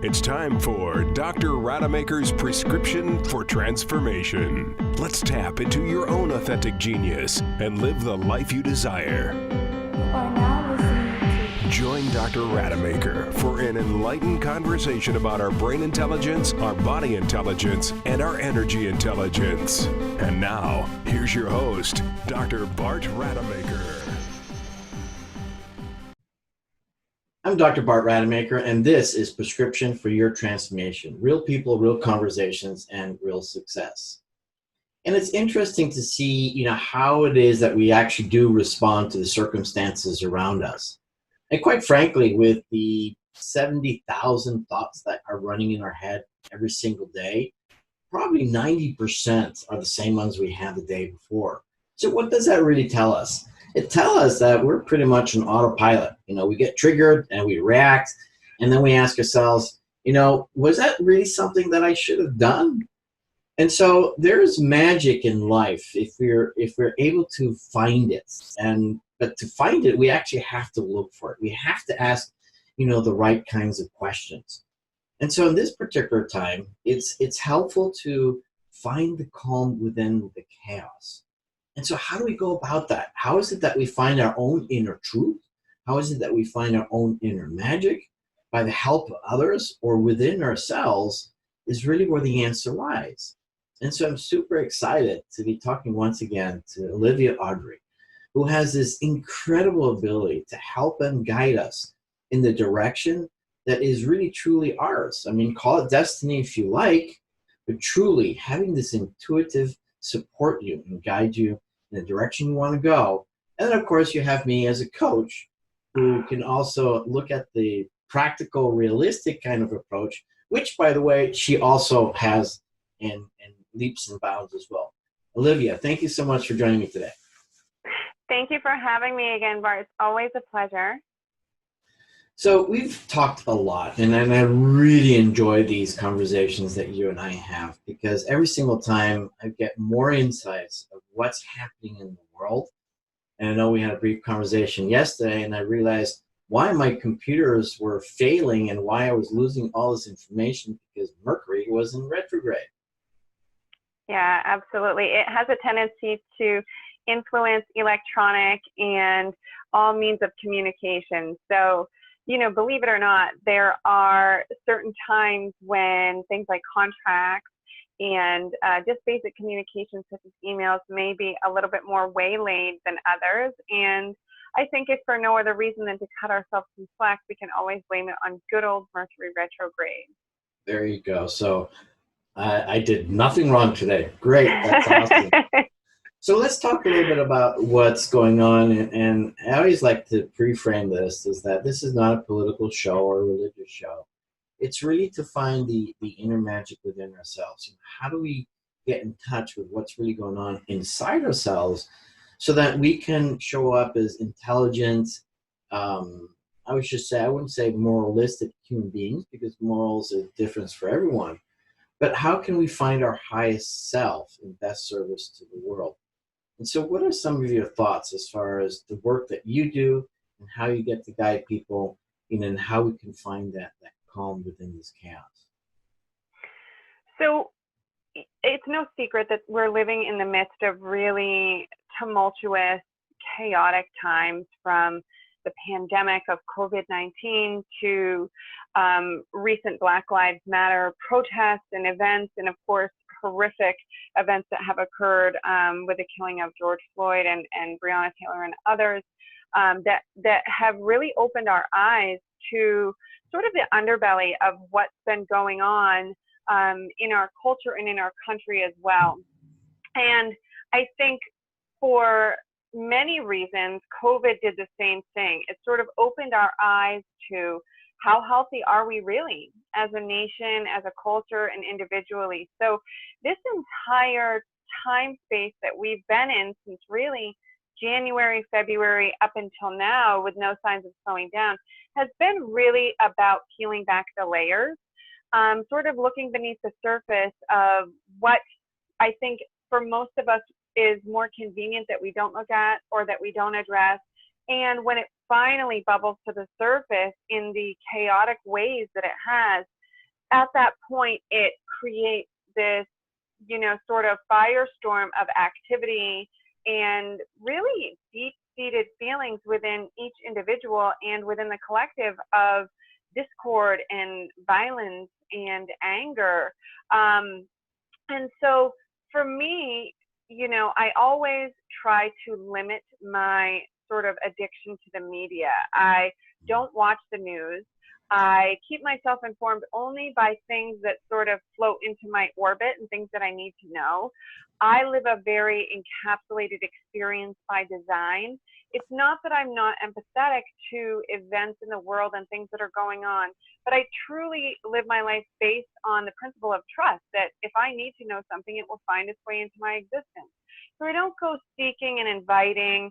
It's time for Dr. Rademaker's Prescription for Transformation. Let's tap into your own authentic genius and live the life you desire. Are now listening to Join Dr. Rademaker for an enlightened conversation about our brain intelligence, our body intelligence, and our energy intelligence. And now, here's your host, Dr. Bart Rademaker. I'm Dr. Bart Rademaker, and this is Prescription for Your Transformation. Real people, real conversations, and real success. And it's interesting to see, how it is that we actually do respond to the circumstances around us. And quite frankly, with the 70,000 thoughts that are running in our head every single day, probably 90% are the same ones we had the day before. So what does that really tell us? It tells us that we're pretty much an autopilot. We get triggered and we react, and then we ask ourselves, was that really something that I should have done? And so there's magic in life if we're able to find it. But to find it, we actually have to look for it. We have to ask, the right kinds of questions. And so in this particular time, it's helpful to find the calm within the chaos. And so how do we go about that? How is it that we find our own inner truth? How is it that we find our own inner magic? By the help of others or within ourselves is really where the answer lies. And so I'm super excited to be talking once again to Olivia Audrey, who has this incredible ability to help and guide us in the direction that is really truly ours. I mean, call it destiny if you like, but truly having this intuitive support you and guide you in the direction you want to go. And then, of course, you have me as a coach who can also look at the practical, realistic kind of approach, which, by the way, she also has in leaps and bounds as well. Olivia, thank you so much for joining me today. Thank you for having me again, Bart. It's always a pleasure. So we've talked a lot, and I really enjoy these conversations that you and I have, because every single time I get more insights of what's happening in the world. And I know we had a brief conversation yesterday, and I realized why my computers were failing and why I was losing all this information, because Mercury was in retrograde. Yeah, absolutely. It has a tendency to influence electronic and all means of communication. So, believe it or not, there are certain times when things like contracts and just basic communications such as emails may be a little bit more waylaid than others. And I think if for no other reason than to cut ourselves some slack, we can always blame it on good old Mercury retrograde. There you go. So I did nothing wrong today. Great. That's awesome. So let's talk a little bit about what's going on. And I always like to pre-frame this is that this is not a political show or a religious show. It's really to find the inner magic within ourselves. How do we get in touch with what's really going on inside ourselves so that we can show up as intelligent, I wouldn't say moralistic human beings, because morals are different for everyone. But how can we find our highest self in best service to the world? And so what are some of your thoughts as far as the work that you do and how you get to guide people and how we can find that calm within this chaos? So it's no secret that we're living in the midst of really tumultuous, chaotic times, from the pandemic of COVID-19 to recent Black Lives Matter protests and events, and of course, horrific events that have occurred with the killing of George Floyd and Breonna Taylor and others that have really opened our eyes to sort of the underbelly of what's been going on in our culture and in our country as well. And I think for many reasons, COVID did the same thing. It sort of opened our eyes to how healthy are we really as a nation, as a culture, and individually. So this entire time space that we've been in since really January, February, up until now, with no signs of slowing down, has been really about peeling back the layers, sort of looking beneath the surface of what I think for most of us is more convenient that we don't look at or that we don't address. And when it finally bubbles to the surface in the chaotic ways that it has, at that point, it creates this, sort of firestorm of activity and really deep-seated feelings within each individual and within the collective of discord and violence and anger. And so for me, I always try to limit my sort of addiction to the media. I don't watch the news. I keep myself informed only by things that sort of float into my orbit and things that I need to know. I live a very encapsulated experience by design. It's not that I'm not empathetic to events in the world and things that are going on, but I truly live my life based on the principle of trust, that if I need to know something, it will find its way into my existence. So I don't go seeking and inviting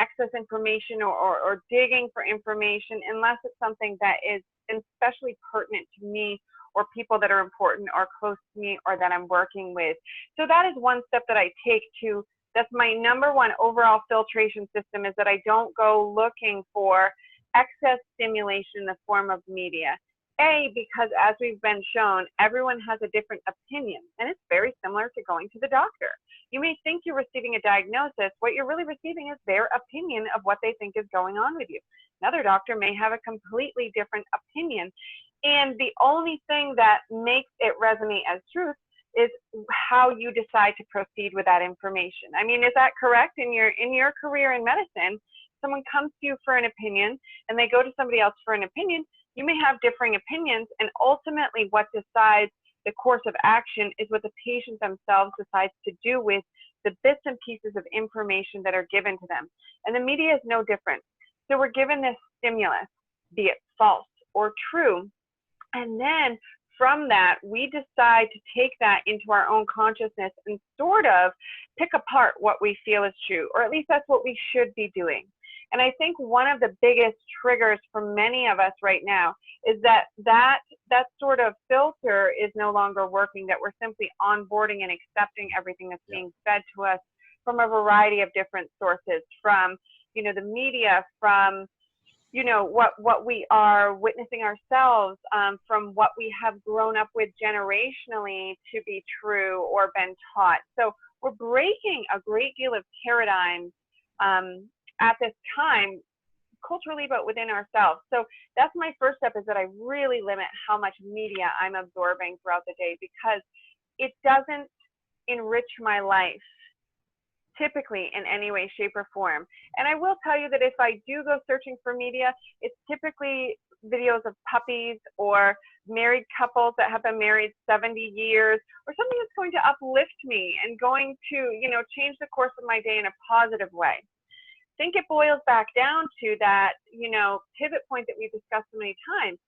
excess information or digging for information unless it's something that is especially pertinent to me or people that are important or close to me or that I'm working with. So that is one step that I take to, that's my number one overall filtration system, is that I don't go looking for excess stimulation in the form of media. Because as we've been shown, everyone has a different opinion, and it's very similar to going to the doctor. You may think you're receiving a diagnosis. What you're really receiving is their opinion of what they think is going on with you. Another doctor may have a completely different opinion, and the only thing that makes it resonate as truth is how you decide to proceed with that information. I mean, is that correct? In your career in medicine, someone comes to you for an opinion, and they go to somebody else for an opinion. You may have differing opinions, and ultimately what decides the course of action is what the patient themselves decides to do with the bits and pieces of information that are given to them. And the media is no different. So we're given this stimulus, be it false or true, and then from that, we decide to take that into our own consciousness and sort of pick apart what we feel is true, or at least that's what we should be doing. And I think one of the biggest triggers for many of us right now is that sort of filter is no longer working, that we're simply onboarding and accepting everything that's being fed to us from a variety of different sources, from, the media, from, what we are witnessing ourselves, from what we have grown up with generationally to be true or been taught. So we're breaking a great deal of paradigms at this time, culturally, but within ourselves. So that's my first step, is that I really limit how much media I'm absorbing throughout the day, because it doesn't enrich my life typically in any way, shape, or form. And I will tell you that if I do go searching for media, it's typically videos of puppies or married couples that have been married 70 years, or something that's going to uplift me and going to, change the course of my day in a positive way. I think it boils back down to that, pivot point that we've discussed so many times.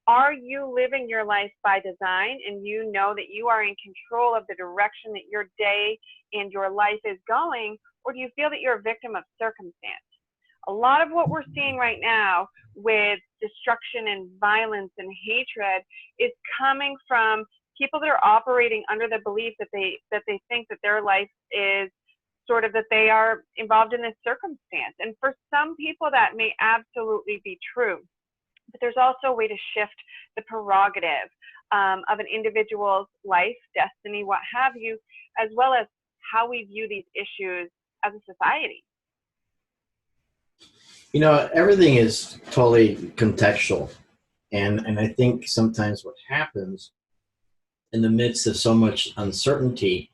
Are you living your life by design, and you know that you are in control of the direction that your day and your life is going, or do you feel that you're a victim of circumstance? A lot of what we're seeing right now with destruction and violence and hatred is coming from people that are operating under the belief that they think that their life is sort of, that they are involved in this circumstance. And for some people that may absolutely be true, but there's also a way to shift the prerogative of an individual's life, destiny, what have you, as well as how we view these issues as a society. Everything is totally contextual. And I think sometimes what happens in the midst of so much uncertainty,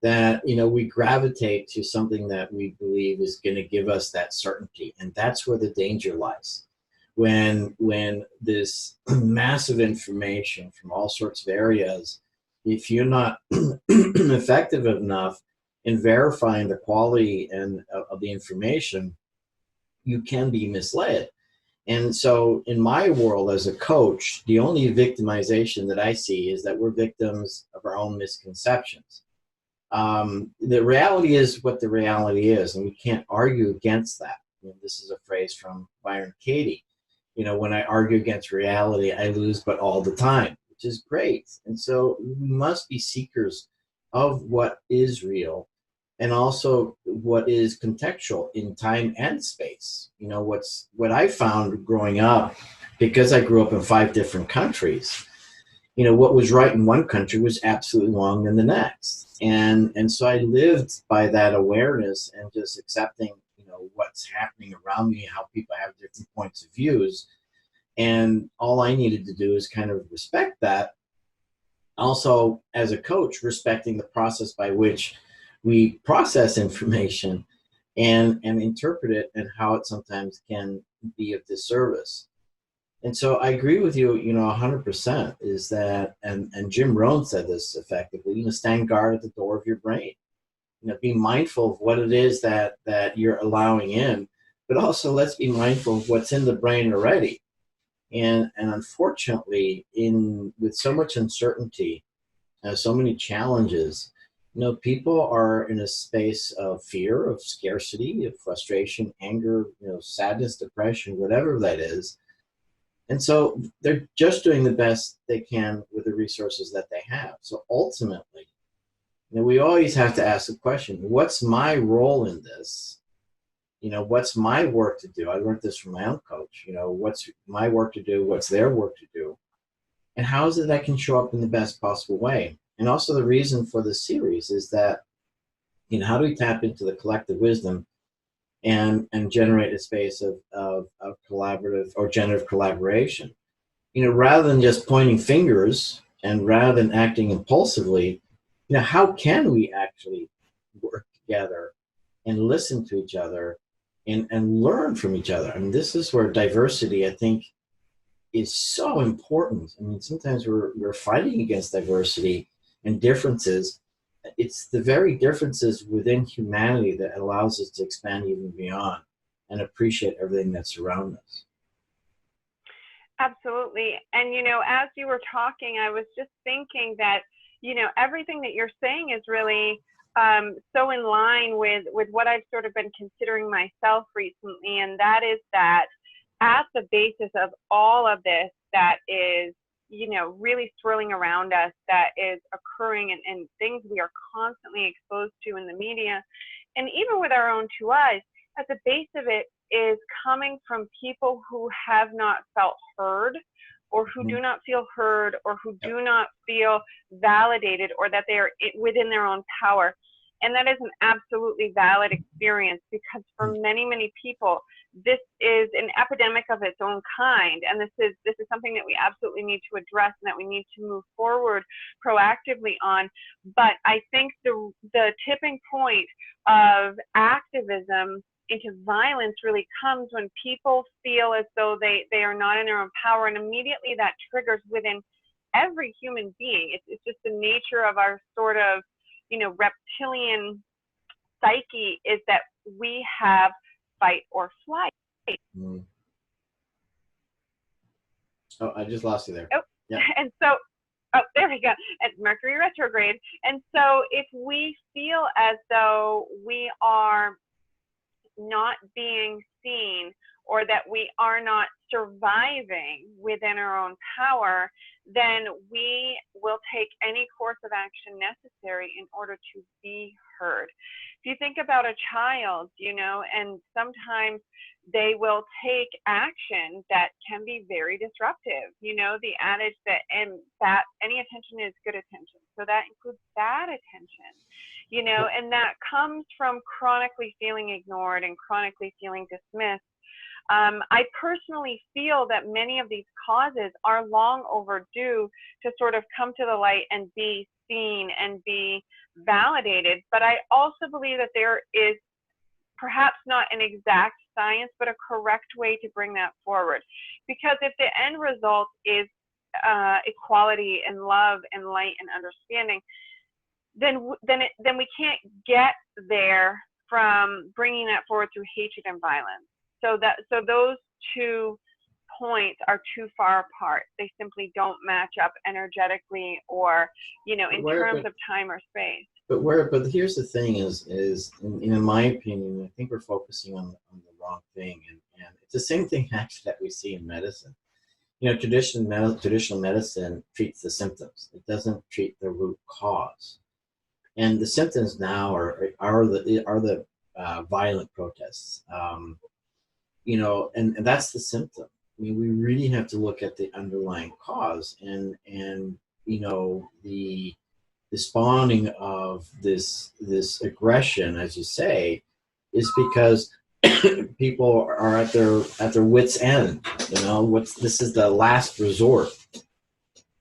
that we gravitate to something that we believe is going to give us that certainty, and that's where the danger lies. When this massive information from all sorts of areas, if you're not effective enough in verifying the quality of the information, you can be misled. And so in my world as a coach, the only victimization that I see is that we're victims of our own misconceptions. The reality is what the reality is, and we can't argue against that. This is a phrase from Byron Katie. When I argue against reality, I lose, but all the time, which is great. And so we must be seekers of what is real, and also what is contextual in time and space. What I found growing up, because I grew up in 5 different countries, what was right in one country was absolutely wrong in the next. And so I lived by that awareness and just accepting, what's happening around me, how people have different points of views. And all I needed to do is kind of respect that. Also, as a coach, respecting the process by which we process information and interpret it, and how it sometimes can be of disservice. And so I agree with you, 100% is that, and Jim Rohn said this effectively, stand guard at the door of your brain. Be mindful of what it is that you're allowing in, but also let's be mindful of what's in the brain already. And unfortunately, with so much uncertainty, so many challenges, people are in a space of fear, of scarcity, of frustration, anger, sadness, depression, whatever that is. And so they're just doing the best they can with the resources that they have. So ultimately, we always have to ask the question, what's my role in this? What's my work to do? I learned this from my own coach. What's my work to do? What's their work to do? And how is it that can show up in the best possible way? And also the reason for the series is that, how do we tap into the collective wisdom and generate a space of collaborative or generative collaboration? Rather than just pointing fingers and rather than acting impulsively, how can we actually work together and listen to each other and learn from each other? I mean, this is where diversity, I think, is so important. I mean, sometimes we're fighting against diversity and differences. It's the very differences within humanity that allows us to expand even beyond and appreciate everything that's around us. Absolutely. And, as you were talking, I was just thinking that, everything that you're saying is really so in line with what I've sort of been considering myself recently. And that is that at the basis of all of this that is, really swirling around us, that is occurring and things we are constantly exposed to in the media, and even with our own two eyes, at the base of it is coming from people who have not felt heard, or who do not feel heard, or who do not feel validated, or that they are within their own power. And that is an absolutely valid experience, because for many, many people, this is an epidemic of its own kind. And this is something that we absolutely need to address and that we need to move forward proactively on. But I think the tipping point of activism into violence really comes when people feel as though they are not in their own power. And immediately that triggers within every human being. It's just the nature of our sort of, reptilian psyche, is that we have fight or flight. Oh, I just lost you there. Oh, yeah. And so, there we go. At Mercury retrograde. And so if we feel as though we are not being seen, or that we are not surviving within our own power, then we will take any course of action necessary in order to be heard. If you think about a child, and sometimes they will take action that can be very disruptive. The adage that any attention is good attention. So that includes bad attention, and that comes from chronically feeling ignored and chronically feeling dismissed. I personally feel that many of these causes are long overdue to sort of come to the light and be seen and be validated. But I also believe that there is perhaps not an exact science, but a correct way to bring that forward. Because if the end result is equality and love and light and understanding, then we can't get there from bringing that forward through hatred and violence. So those two points are too far apart. They simply don't match up energetically or, in terms of time or space. But here's the thing is in my opinion, I think we're focusing on the wrong thing. And it's the same thing actually that we see in medicine. Traditional medicine treats the symptoms. It doesn't treat the root cause. And the symptoms now are the violent protests. And that's the symptom. I mean, we really have to look at the underlying cause and the spawning of this aggression, as you say, is because people are at their wits' end. This is the last resort.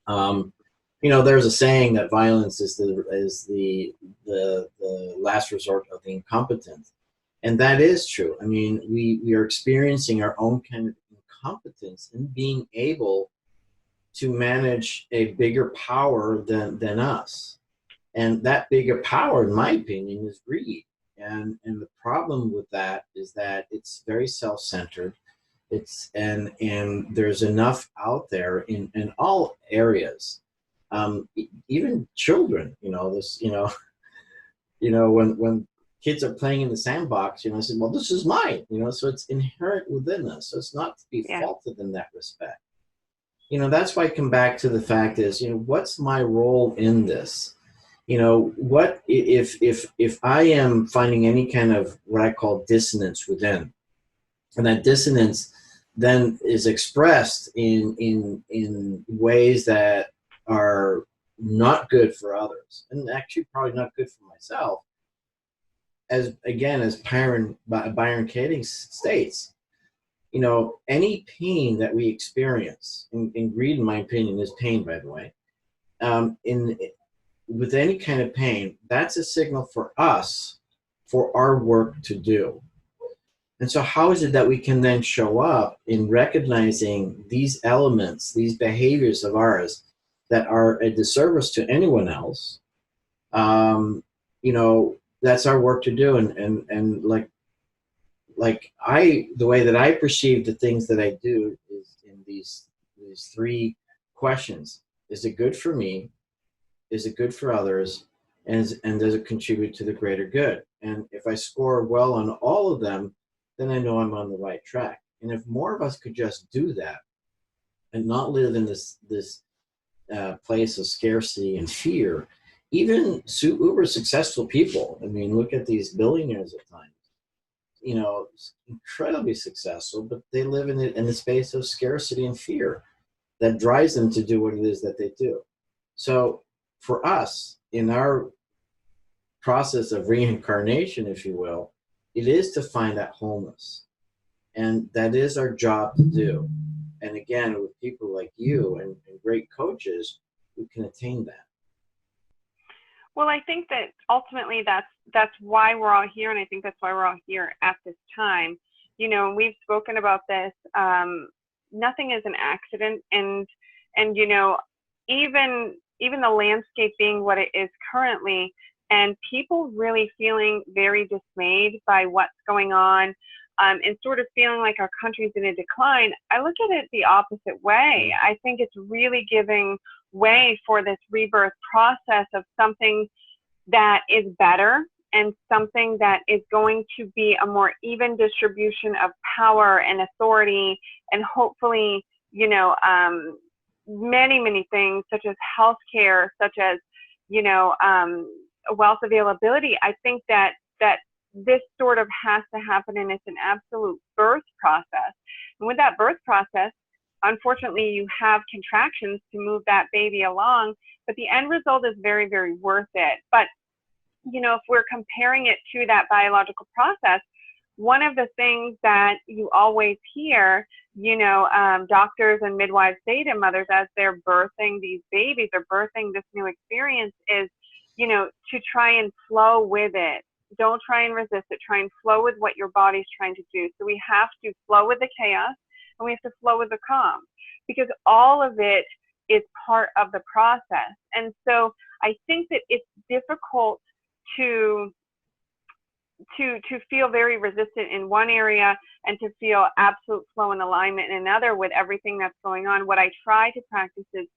There's a saying that violence is the last resort of the incompetent, and that is true. I mean, we are experiencing our own kind of incompetence in being able to manage a bigger power than us. And that bigger power, in my opinion, is greed. And the problem with that is that it's very self-centered. And there's enough out there in all areas. Even children, when kids are playing in the sandbox, I say, well, this is mine, so it's inherent within us. So it's not to be faulted in that respect. That's why I come back to the fact is, what's my role in this? What if I am finding any kind of what I call dissonance within, and that dissonance then is expressed in ways that are not good for others, and actually probably not good for myself. As Byron Katie states, any pain that we experience, and greed, in my opinion, is pain, by the way. With any kind of pain, that's a signal for us for our work to do. And so how is it that we can then show up in recognizing these elements, these behaviors of ours that are a disservice to anyone else? That's our work to do. And the way that I perceive the things that I do is in these three questions. Is it good for me? Is it good for others? And does it contribute to the greater good? And if I score well on all of them, then I know I'm on the right track. And if more of us could just do that and not live in this place of scarcity and fear, even uber successful people, I mean, look at these billionaires at times, incredibly successful, but they live in the space of scarcity and fear that drives them to do what it is that they do. So for us, in our process of reincarnation, if you will, it is to find that wholeness. And that is our job to do. And again, with people like you and great coaches, we can attain that. Well, I think that ultimately that's why we're all here, and I think that's why we're all here at this time. We've spoken about this. Nothing is an accident, and even the landscape being what it is currently, and people really feeling very dismayed by what's going on, and sort of feeling like our country's in a decline. I look at it the opposite way. I think it's really giving way for this rebirth process of something that is better and something that is going to be a more even distribution of power and authority, and hopefully, many, many things such as healthcare, such as, wealth availability. I think that this sort of has to happen, and it's an absolute birth process. And with that birth process, unfortunately, you have contractions to move that baby along, but the end result is very, very worth it. But, if we're comparing it to that biological process, one of the things that you always hear, doctors and midwives say to mothers as they're birthing these babies or birthing this new experience is, to try and flow with it. Don't try and resist it. Try and flow with what your body's trying to do. So we have to flow with the chaos, and we have to flow with the calm, because all of it is part of the process. And so I think that it's difficult to feel very resistant in one area and to feel absolute flow and alignment in another with everything that's going on. What I try to practice is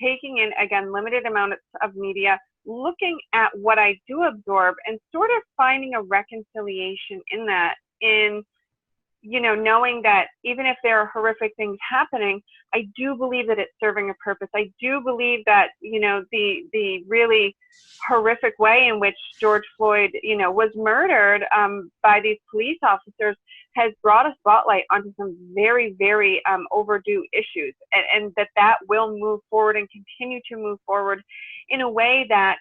taking in, again, limited amounts of media, looking at what I do absorb, and sort of finding a reconciliation in that, in knowing that even if there are horrific things happening, I do believe that it's serving a purpose. I do believe that, the really horrific way in which George Floyd, was murdered by these police officers has brought a spotlight onto some very, very overdue issues, and that will move forward and continue to move forward in a way that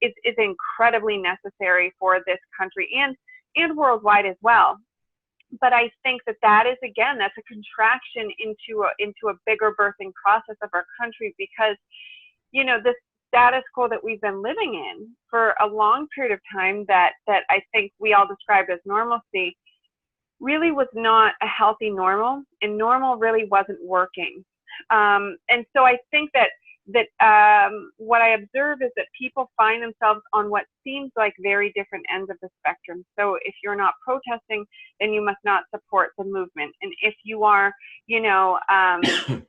is incredibly necessary for this country and worldwide as well. But I think that is, again, that's a contraction into a bigger birthing process of our country, because, you know, this status quo that we've been living in for a long period of time that I think we all described as normalcy really was not a healthy normal, and normal really wasn't working. And so I think that what I observe is that people find themselves on what seems like very different ends of the spectrum. So if you're not protesting, then you must not support the movement. And if you are, you know, if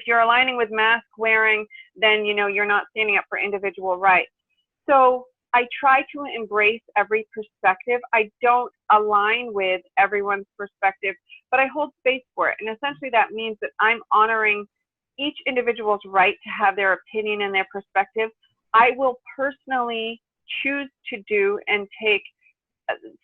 you're aligning with mask wearing, then, you know, you're not standing up for individual rights. So I try to embrace every perspective. I don't align with everyone's perspective, but I hold space for it. And essentially that means that I'm honoring each individual's right to have their opinion and their perspective. I will personally choose to do and take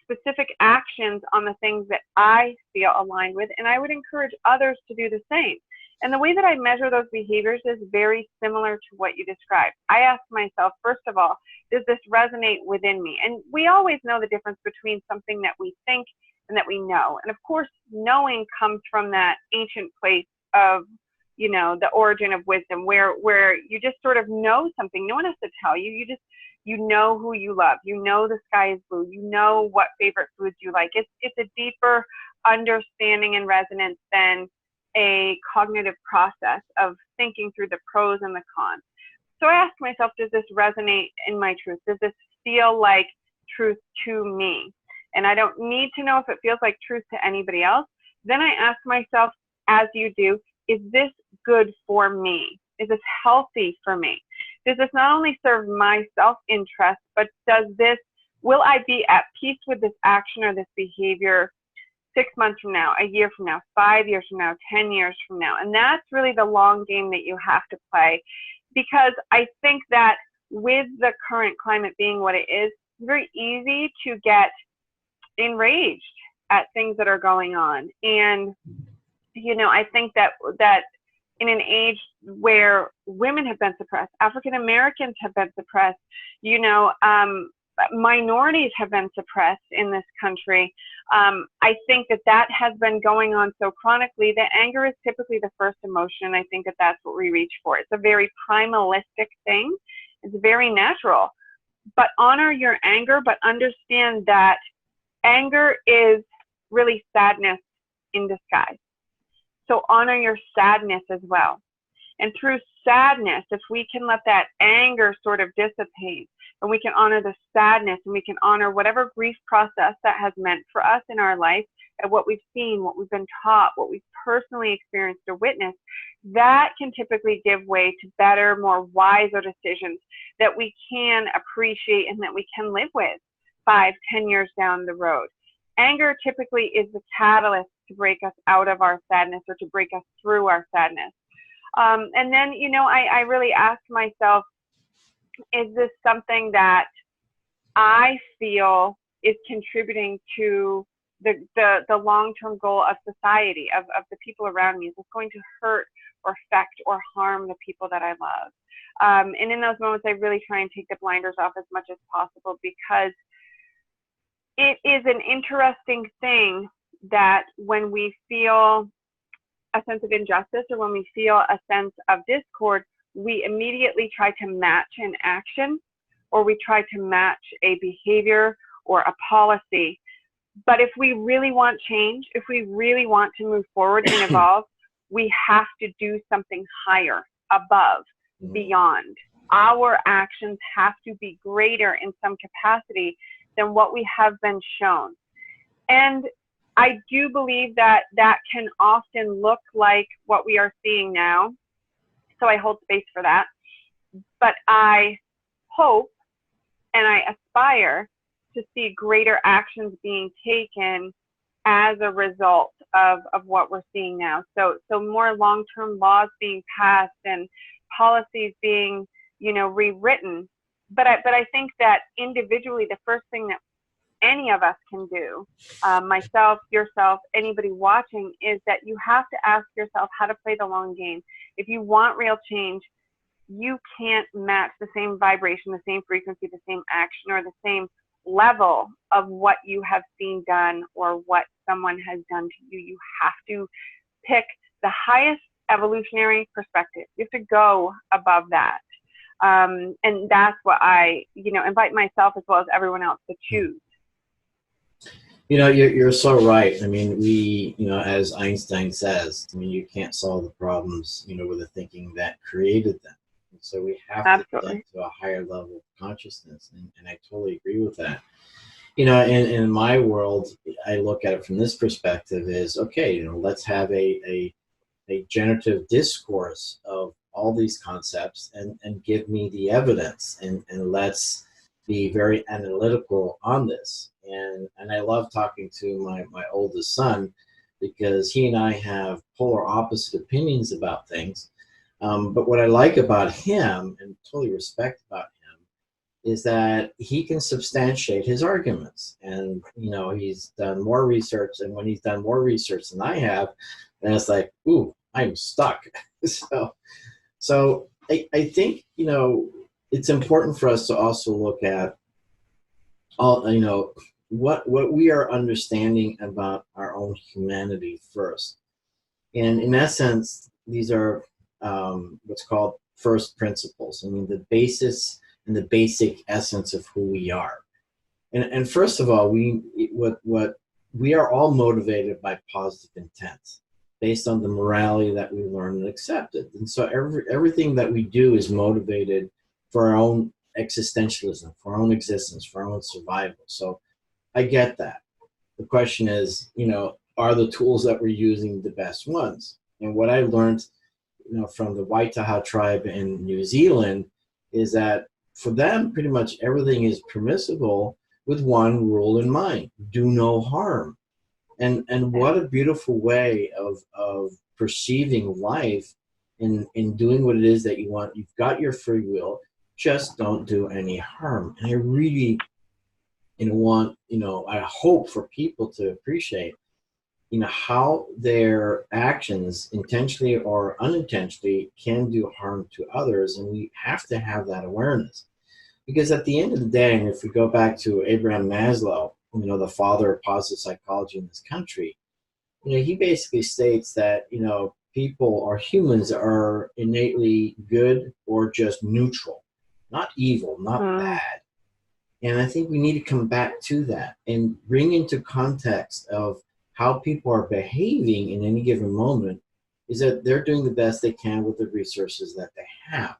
specific actions on the things that I feel aligned with, and I would encourage others to do the same. And the way that I measure those behaviors is very similar to what you described. I ask myself, first of all, does this resonate within me? And we always know the difference between something that we think and that we know. And of course, knowing comes from that ancient place of, you know, the origin of wisdom, where you just sort of know something. No one has to tell you. You know who you love. You know the sky is blue. You know what favorite foods you like. It's a deeper understanding and resonance than a cognitive process of thinking through the pros and the cons. So I ask myself, does this resonate in my truth? Does this feel like truth to me? And I don't need to know if it feels like truth to anybody else. Then I ask myself, as you do, is this good for me? Is this healthy for me? Does this not only serve my self-interest, but will I be at peace with this action or this behavior 6 months from now, a year from now, 5 years from now, 10 years from now? And that's really the long game that you have to play, because I think that with the current climate being what it is, it's very easy to get enraged at things that are going on. And, you know, I think that in an age where women have been suppressed, African Americans have been suppressed, you know, minorities have been suppressed in this country. I think that has been going on so chronically that anger is typically the first emotion. And I think that that's what we reach for. It's a very primalistic thing. It's very natural. But honor your anger, but understand that anger is really sadness in disguise. So honor your sadness as well. And through sadness, if we can let that anger sort of dissipate, and we can honor the sadness, and we can honor whatever grief process that has meant for us in our life, and what we've seen, what we've been taught, what we've personally experienced or witnessed, that can typically give way to better, more wiser decisions that we can appreciate and that we can live with 5, 10 years down the road. Anger typically is the catalyst to break us out of our sadness, or to break us through our sadness. And then, you know, I really ask myself, is this something that I feel is contributing to the long-term goal of society, of the people around me? Is this going to hurt or affect or harm the people that I love? And in those moments, I really try and take the blinders off as much as possible, because it is an interesting thing that when we feel a sense of injustice, or when we feel a sense of discord, we immediately try to match an action, or we try to match a behavior or a policy. But if we really want change, if we really want to move forward and evolve, we have to do something higher, above, beyond. Our actions have to be greater in some capacity than what we have been shown. And I do believe that can often look like what we are seeing now. So I hold space for that. But I hope and I aspire to see greater actions being taken as a result of what we're seeing now. So more long-term laws being passed and policies being, you know, rewritten. But I think that individually, the first thing that any of us can do, myself, yourself, anybody watching, is that you have to ask yourself how to play the long game. If you want real change, you can't match the same vibration, the same frequency, the same action, or the same level of what you have seen done or what someone has done to you. You have to pick the highest evolutionary perspective. You have to go above that. And that's what I, invite myself as well as everyone else to choose. You're so right. I mean, as Einstein says, I mean, you can't solve the problems, with the thinking that created them. And so we have Absolutely. to get to a higher level of consciousness. And I totally agree with that. In my world, I look at it from this perspective is, okay, let's have a generative discourse of all these concepts and give me the evidence and let's be very analytical on this. And I love talking to my oldest son because he and I have polar opposite opinions about things. But what I like about him and totally respect about him is that he can substantiate his arguments. And, he's done more research, and when he's done more research than I have, then it's like, ooh, I'm stuck. So I think, it's important for us to also look at all, what we are understanding about our own humanity first. And in essence, these are what's called first principles. I mean, the basis and the basic essence of who we are. And first of all, we are all motivated by positive intent based on the morality that we learned and accepted. And so everything that we do is motivated for our own existentialism, for our own existence, for our own survival. So I get that. The question is, are the tools that we're using the best ones? And what I learned, from the Waitaha tribe in New Zealand is that for them, pretty much everything is permissible with one rule in mind: do no harm. And what a beautiful way of perceiving life in doing what it is that you want. You've got your free will, just don't do any harm. And I really want, I hope for people to appreciate, how their actions, intentionally or unintentionally, can do harm to others. And we have to have that awareness. Because at the end of the day, and if we go back to Abraham Maslow, the father of positive psychology in this country, he basically states that, people or humans are innately good or just neutral, not evil, not bad. And I think we need to come back to that and bring into context of how people are behaving in any given moment is that they're doing the best they can with the resources that they have.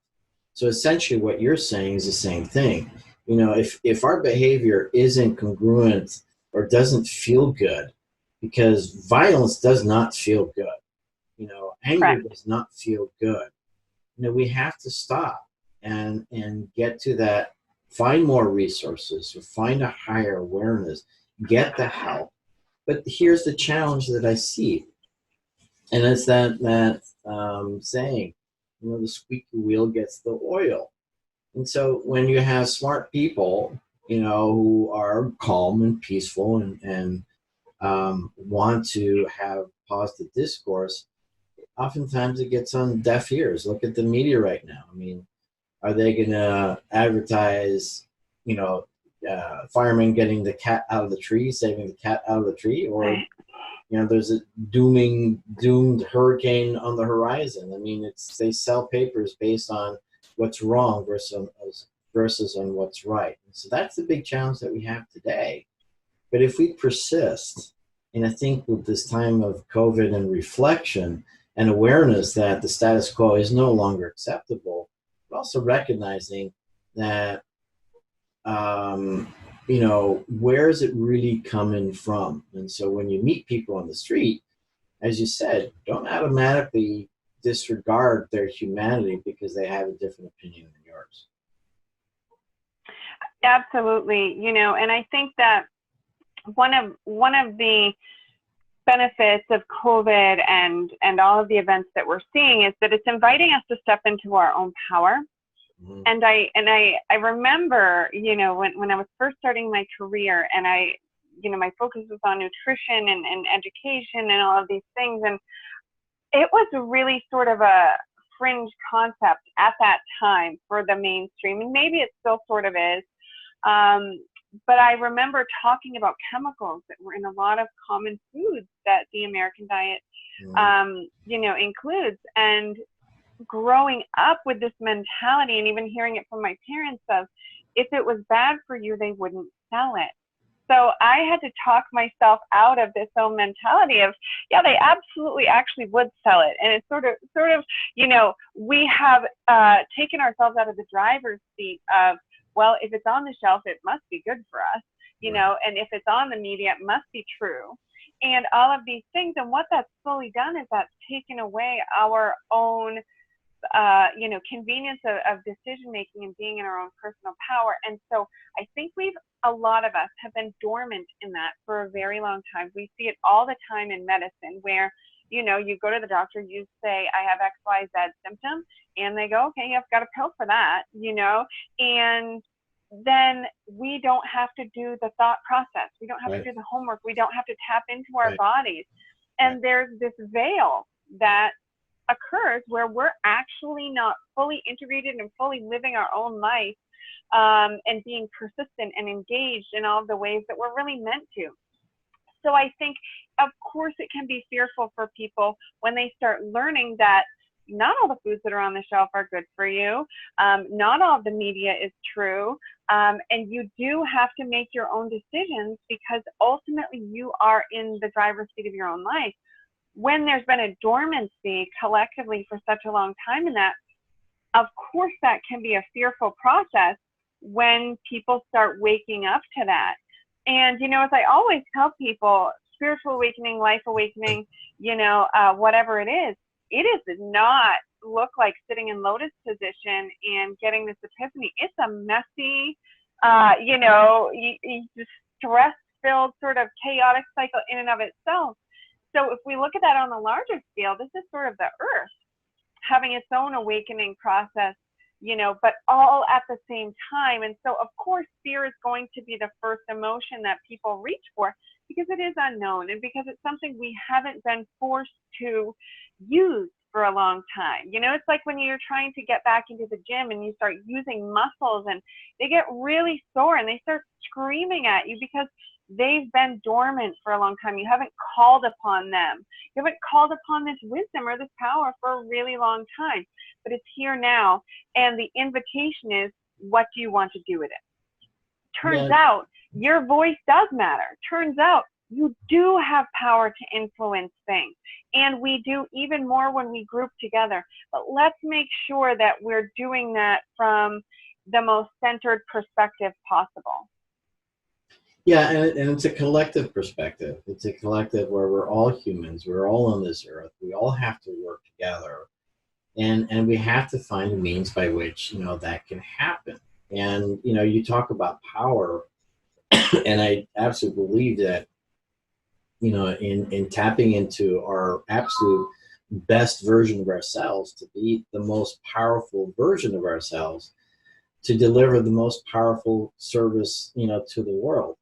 So essentially what you're saying is the same thing. If our behavior isn't congruent or doesn't feel good, because violence does not feel good, anger Correct. does not feel good, we have to stop and get to that, find more resources, find a higher awareness, get the help. But here's the challenge that I see, and it's that saying, the squeaky wheel gets the oil. And so when you have smart people, who are calm and peaceful and want to have positive discourse, oftentimes it gets on deaf ears. Look at the media right now. I mean, are they going to advertise, firemen getting the cat out of the tree, saving the cat out of the tree, or there's a doomed hurricane on the horizon? I mean, they sell papers based on what's wrong versus on what's right. And so that's the big challenge that we have today. But if we persist, and I think with this time of COVID and reflection and awareness that the status quo is no longer acceptable, but also recognizing that, where is it really coming from? And so when you meet people on the street, as you said, don't automatically disregard their humanity because they have a different opinion than yours. Absolutely. And I think that one of the benefits of COVID and all of the events that we're seeing is that it's inviting us to step into our own power Mhm. And I remember, you know, when I was first starting my career, and my focus was on nutrition and education and all of these things. And it was really sort of a fringe concept at that time for the mainstream, and maybe it still sort of is. But I remember talking about chemicals that were in a lot of common foods that the American diet, includes. And growing up with this mentality, and even hearing it from my parents of, if it was bad for you, they wouldn't sell it. So I had to talk myself out of this whole mentality of, yeah, they absolutely actually would sell it. And it's sort of, we have taken ourselves out of the driver's seat of, well, if it's on the shelf, it must be good for us, and if it's on the media, it must be true. And all of these things. And what that's fully done is that's taken away our own convenience of decision making and being in our own personal power. And so I think a lot of us have been dormant in that for a very long time. We see it all the time in medicine where, you go to the doctor, you say, I have XYZ symptom, and they go, okay, you've got a pill for that, and then we don't have to do the thought process. We don't have to do the homework. We don't have to tap into our bodies. And there's this veil that occurs where we're actually not fully integrated and fully living our own life, and being persistent and engaged in all of the ways that we're really meant to. So I think, of course, it can be fearful for people when they start learning that not all the foods that are on the shelf are good for you. Not all of the media is true. And you do have to make your own decisions, because ultimately you are in the driver's seat of your own life. When there's been a dormancy collectively for such a long time in that, of course, that can be a fearful process when people start waking up to that. And, as I always tell people, spiritual awakening, life awakening, whatever it is does not look like sitting in lotus position and getting this epiphany. It's a messy, stress-filled sort of chaotic cycle in and of itself. So if we look at that on a larger scale, this is sort of the earth having its own awakening process, but all at the same time. And so, of course, fear is going to be the first emotion that people reach for, because it is unknown and because it's something we haven't been forced to use for a long time. It's like when you're trying to get back into the gym and you start using muscles and they get really sore and they start screaming at you because they've been dormant for a long time. You haven't called upon them. You haven't called upon this wisdom or this power for a really long time, but it's here now. And the invitation is, what do you want to do with it? Turns out your voice does matter. Turns out you do have power to influence things. And we do even more when we group together. But let's make sure that we're doing that from the most centered perspective possible. Yeah, and it's a collective perspective. It's a collective where we're all humans. We're all on this earth. We all have to work together. And we have to find a means by which, that can happen. And, you talk about power, and I absolutely believe that, in tapping into our absolute best version of ourselves, to be the most powerful version of ourselves, to deliver the most powerful service, to the world.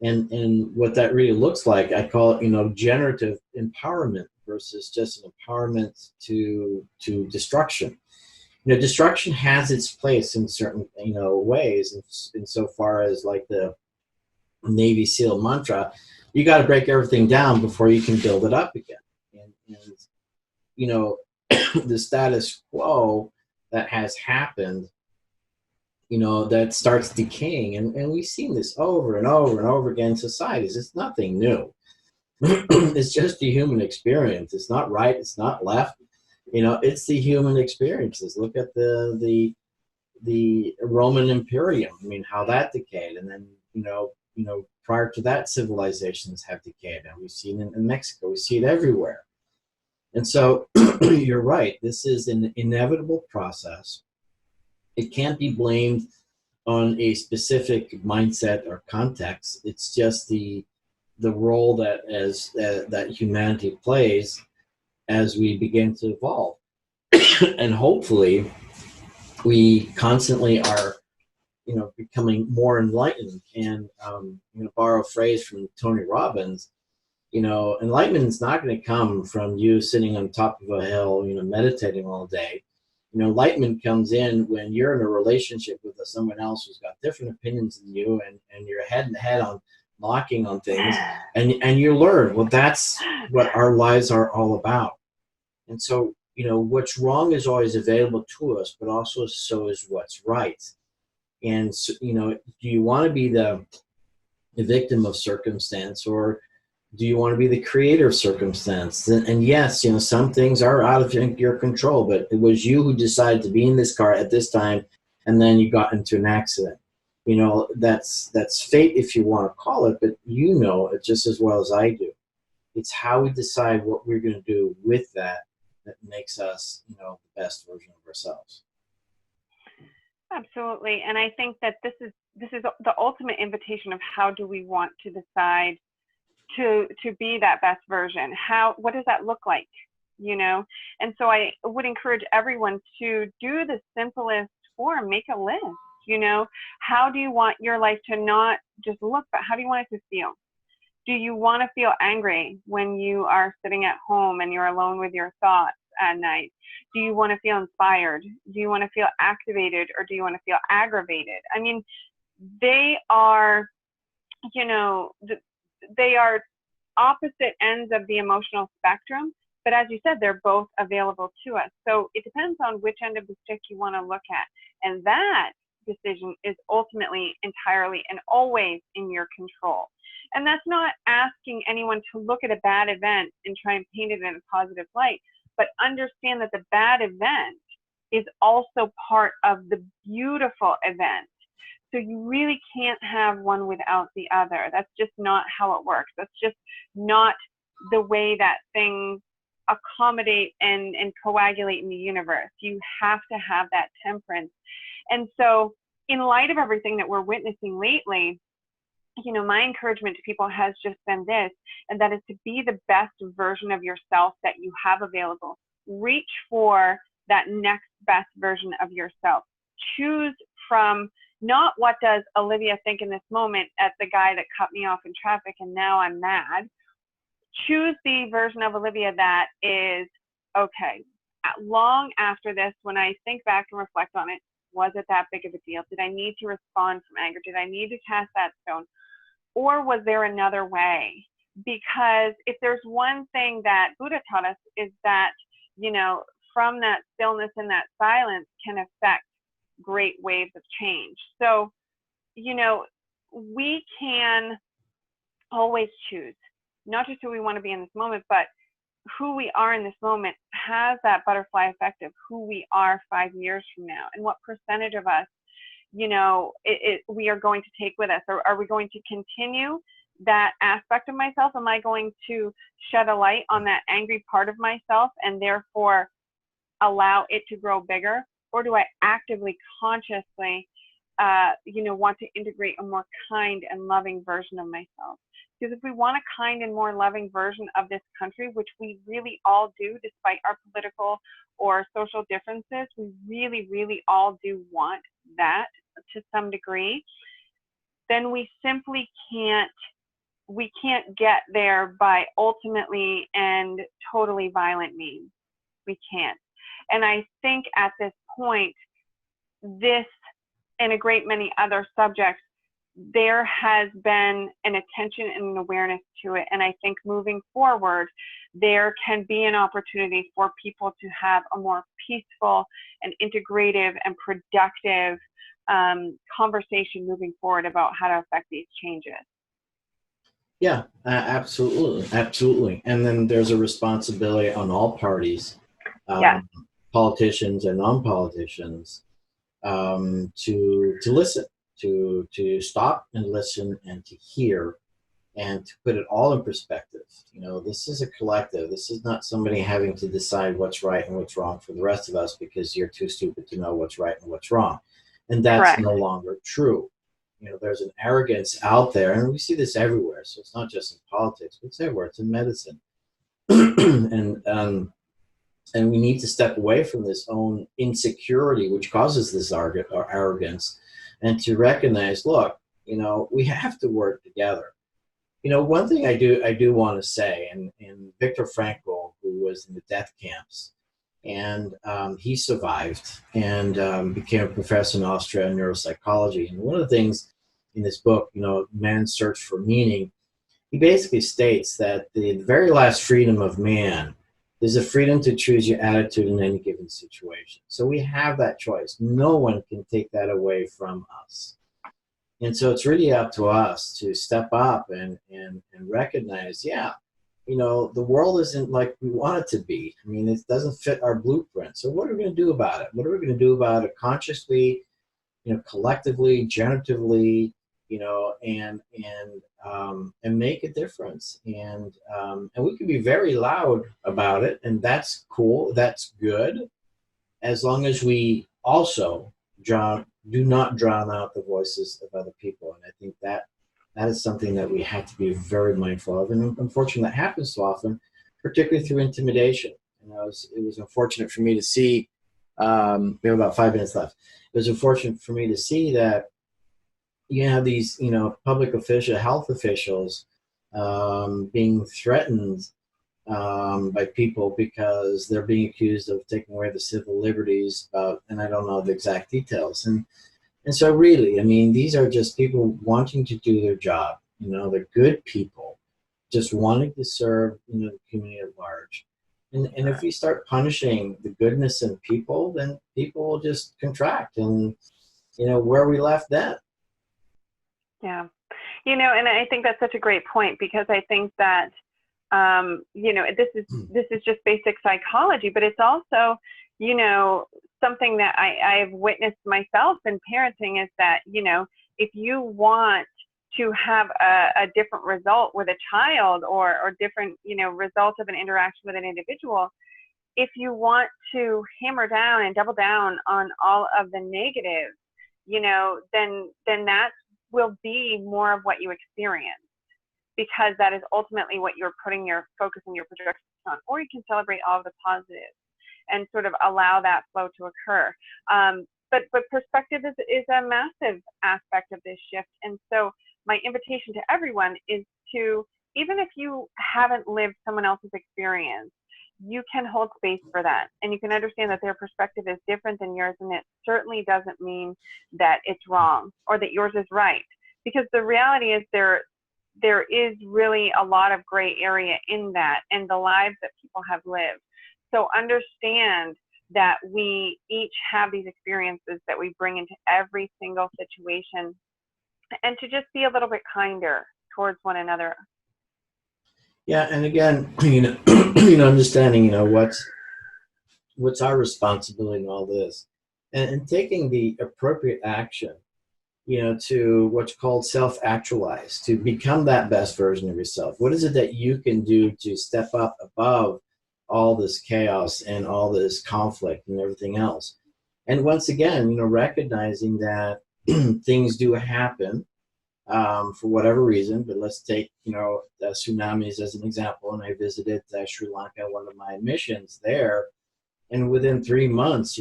And what that really looks like, I call it, generative empowerment versus just an empowerment to destruction. Destruction has its place in certain, ways, insofar as like the Navy SEAL mantra, you got to break everything down before you can build it up again. And the status quo that has happened, that starts decaying. And we've seen this over and over and over again in societies. It's nothing new. It's just the human experience. It's not right. It's not left. It's the human experiences. Look at the Roman Imperium. I mean, how that decayed. And then, prior to that, civilizations have decayed. And we've seen it in Mexico. We see it everywhere. And so you're right. This is an inevitable process. It can't be blamed on a specific mindset or context. It's just the role that humanity plays as we begin to evolve. And hopefully, we constantly are, becoming more enlightened. And I'm going to borrow a phrase from Tony Robbins. Enlightenment is not going to come from you sitting on top of a hill, meditating all day. Enlightenment comes in when you're in a relationship with someone else who's got different opinions than you, and you're head and head on knocking on things, and you learn, well, that's what our lives are all about. And so, what's wrong is always available to us, but also so is what's right. And so, do you want to be the victim of circumstance, or do you want to be the creator of circumstance? And yes, some things are out of your control, but it was you who decided to be in this car at this time, and then you got into an accident. That's fate, if you want to call it, but it just as well as I do. It's how we decide what we're going to do with that makes us, the best version of ourselves. Absolutely. And I think that this is the ultimate invitation of how do we want to decide to be that best version. What does that look like? And so I would encourage everyone to do the simplest form, make a list. How do you want your life to not just look, but how do you want it to feel? Do you want to feel angry when you are sitting at home and you're alone with your thoughts at night? Do you want to feel inspired? Do you want to feel activated, or do you want to feel aggravated? I mean, they are, they are opposite ends of the emotional spectrum, but as you said, they're both available to us. So it depends on which end of the stick you want to look at. And that decision is ultimately, entirely, and always in your control. And that's not asking anyone to look at a bad event and try and paint it in a positive light, but understand that the bad event is also part of the beautiful event. So you really can't have one without the other. That's just not how it works. That's just not the way that things accommodate and coagulate in the universe. You have to have that temperance. And so in light of everything that we're witnessing lately, my encouragement to people has just been this, and that is to be the best version of yourself that you have available. Reach for that next best version of yourself. Choose from not what does Olivia think in this moment at the guy that cut me off in traffic and now I'm mad. Choose the version of Olivia that is, okay, long after this, when I think back and reflect on it, was it that big of a deal? Did I need to respond from anger? Did I need to cast that stone? Or was there another way? Because if there's one thing that Buddha taught us is that, from that stillness and that silence can affect great waves of change. So, we can always choose, not just who we want to be in this moment, but who we are in this moment has that butterfly effect of who we are 5 years from now, and what percentage of us, we are going to take with us. Or are we going to continue that aspect of myself? Am I going to shed a light on that angry part of myself and therefore allow it to grow bigger? Or do I actively, consciously, want to integrate a more kind and loving version of myself? Because if we want a kind and more loving version of this country, which we really all do, despite our political or social differences, we really, really all do want that to some degree, then we simply can't get there by ultimately and totally violent means. We can't. And I think at this point, this and a great many other subjects, there has been an attention and an awareness to it. And I think moving forward, there can be an opportunity for people to have a more peaceful and integrative and productive conversation moving forward about how to affect these changes. Yeah, absolutely. And then there's a responsibility on all parties, politicians and non-politicians, to listen, to stop and listen and to hear, and to put it all in perspective. This is a collective. This is not somebody having to decide what's right and what's wrong for the rest of us because you're too stupid to know what's right and what's wrong. And that's Correct. No longer true. There's an arrogance out there, and we see this everywhere. So it's not just in politics, but it's everywhere. It's in medicine. And And we need to step away from this own insecurity, which causes this arrogance, and to recognize, look, we have to work together. One thing I do want to say, and Viktor Frankl, who was in the death camps, and he survived and became a professor in Austria in neuropsychology. And one of the things in this book, Man's Search for Meaning, he basically states that the very last freedom of man is the freedom to choose your attitude in any given situation. So we have that choice. No one can take that away from us. And so it's really up to us to step up and recognize, the world isn't like we want it to be. I mean, it doesn't fit our blueprint. So what are we going to do about it? What are we going to do about it consciously, collectively, generatively, and make a difference. And we can be very loud about it, and that's cool. That's good, as long as we also do not drown out the voices of other people. And I think that is something that we have to be very mindful of. And unfortunately, that happens so often, particularly through intimidation. It was unfortunate for me to see, we have about 5 minutes left. It was unfortunate for me to see that you have these, public health officials being threatened by people because they're being accused of taking away the civil liberties, and I don't know the exact details. And so really, I mean, these are just people wanting to do their job. They're good people, just wanting to serve, the community at large. And if we start punishing the goodness in people, then people will just contract. And, where are we left then? Yeah. And I think that's such a great point, because I think that, this is just basic psychology, but it's also, something that I've witnessed myself in parenting is that, if you want to have a different result with a child or different, result of an interaction with an individual, if you want to hammer down and double down on all of the negatives, then that will be more of what you experience, because that is ultimately what you're putting your focus and your projection on. Or you can celebrate all of the positives and sort of allow that flow to occur. But perspective is a massive aspect of this shift. And so my invitation to everyone is to, even if you haven't lived someone else's experience, you can hold space for that. And you can understand that their perspective is different than yours. And it certainly doesn't mean that it's wrong or that yours is right. Because the reality is there is really a lot of gray area in that and the lives that people have lived. So understand that we each have these experiences that we bring into every single situation, and to just be a little bit kinder towards one another. Yeah, and again, understanding, what's our responsibility in all this, and taking the appropriate action, to what's called self-actualize, to become that best version of yourself. What is it that you can do to step up above all this chaos and all this conflict and everything else? And once again, recognizing that things do happen for whatever reason, but let's take, the tsunamis as an example. And I visited Sri Lanka, one of my missions there. And within 3 months,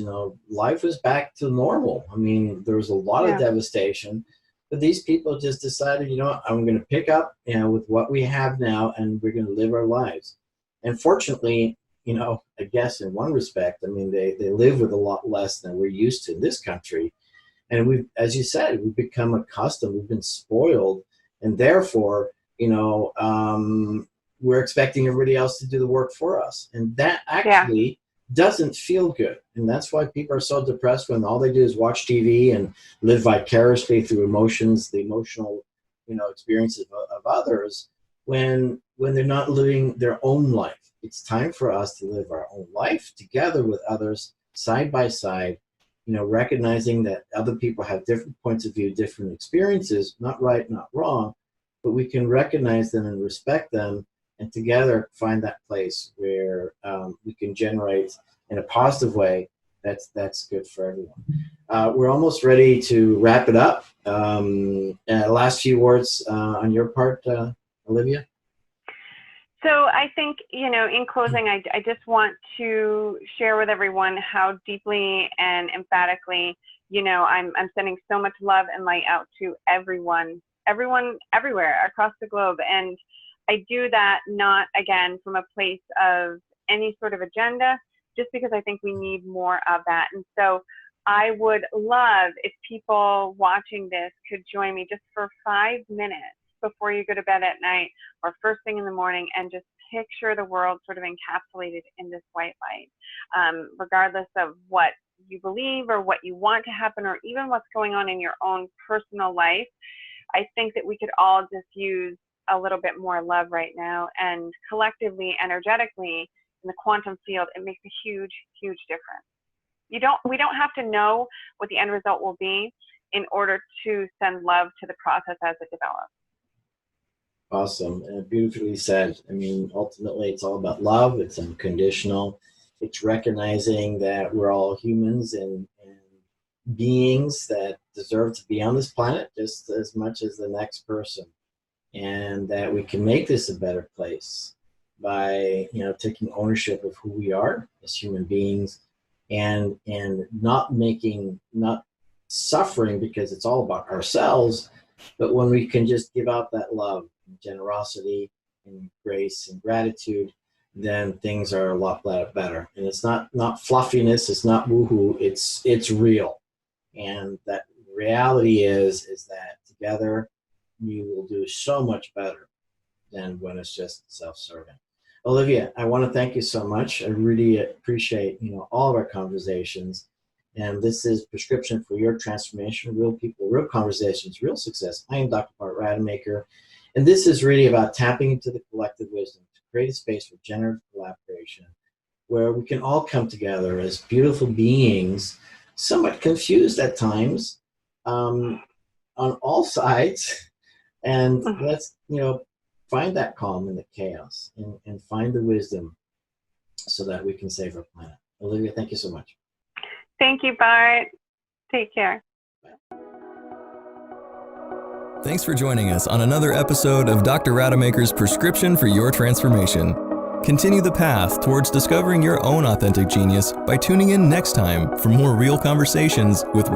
life was back to normal. I mean, there was a lot of devastation, but these people just decided, I'm going to pick up, with what we have now, and we're going to live our lives. And fortunately, I guess in one respect, I mean, they live with a lot less than we're used to in this country. And we've, as you said, we've become accustomed, we've been spoiled, and therefore, we're expecting everybody else to do the work for us. And that actually doesn't feel good. And that's why people are so depressed when all they do is watch TV and live vicariously through emotions, the emotional, experiences of others, when they're not living their own life. It's time for us to live our own life together with others, side by side, recognizing that other people have different points of view, different experiences, not right, not wrong, but we can recognize them and respect them, and together find that place where we can generate in a positive way that's good for everyone. We're almost ready to wrap it up. Last few words on your part, Olivia? So I think, in closing, I just want to share with everyone how deeply and emphatically, I'm sending so much love and light out to everyone everywhere across the globe. And I do that not, again, from a place of any sort of agenda, just because I think we need more of that. And so I would love if people watching this could join me just for 5 minutes before you go to bed at night or first thing in the morning, and just picture the world sort of encapsulated in this white light, regardless of what you believe or what you want to happen, or even what's going on in your own personal life. I think that we could all just use a little bit more love right now, and collectively, energetically, in the quantum field, it makes a huge, huge difference. We don't have to know what the end result will be in order to send love to the process as it develops. Awesome. And beautifully said. I mean, ultimately, it's all about love. It's unconditional. It's recognizing that we're all humans and beings that deserve to be on this planet just as much as the next person. And that we can make this a better place by, taking ownership of who we are as human beings, and not suffering because it's all about ourselves, but when we can just give out that love, generosity, and grace and gratitude, then things are a lot better. And it's not fluffiness, it's not woohoo, it's real. And that reality is that together you will do so much better than when it's just self-serving. Olivia, I want to thank you so much. I really appreciate all of our conversations. And this is Prescription for Your Transformation: Real People, Real Conversations, Real Success. I am Dr. Bart Rademaker. And this is really about tapping into the collective wisdom to create a space for generative collaboration where we can all come together as beautiful beings, somewhat confused at times, on all sides. And let's, find that calm in the chaos and find the wisdom so that we can save our planet. Olivia, thank you so much. Thank you, Bart. Take care. Thanks for joining us on another episode of Dr. Rademaker's Prescription for Your Transformation. Continue the path towards discovering your own authentic genius by tuning in next time for more real conversations with